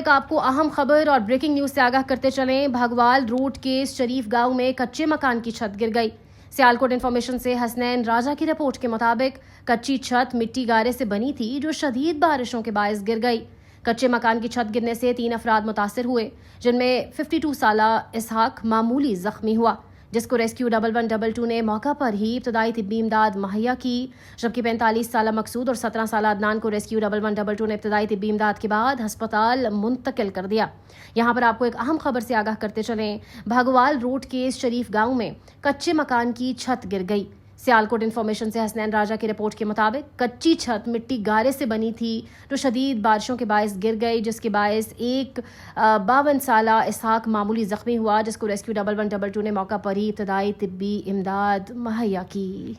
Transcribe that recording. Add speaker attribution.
Speaker 1: ایک آپ کو اہم خبر اور بریکنگ نیوز سے آگاہ کرتے چلیں۔ بھگوال روڈ کے شریف گاؤں میں کچے مکان کی چھت گر گئی۔ سیالکوٹ انفارمیشن سے حسنین راجہ کی رپورٹ کے مطابق کچی چھت مٹی گارے سے بنی تھی جو شدید بارشوں کے باعث گر گئی۔ کچے مکان کی چھت گرنے سے 3 افراد متاثر ہوئے، جن میں 52 سالہ اسحاق معمولی زخمی ہوا، جس کو ریسکیو 1112 نے موقع پر ہی ابتدائی طبی امداد مہیا کی، جبکہ 45 سالہ مقصود اور 17 سالہ عدنان کو ریسکیو 1112 نے ابتدائی طبی امداد کے بعد ہسپتال منتقل کر دیا۔ یہاں پر آپ کو ایک اہم خبر سے آگاہ کرتے چلیں۔ بھگوال روڈ کے شریف گاؤں میں کچے مکان کی چھت گر گئی۔ سیالکوٹ انفارمیشن سے حسنین راجہ کی رپورٹ کے مطابق کچی چھت مٹی گارے سے بنی تھی جو شدید بارشوں کے باعث گر گئی، جس کے باعث ایک 52 سالہ اسحاق معمولی زخمی ہوا، جس کو ریسکیو 1112 نے موقع پر ہی ابتدائی طبی امداد مہیا کی۔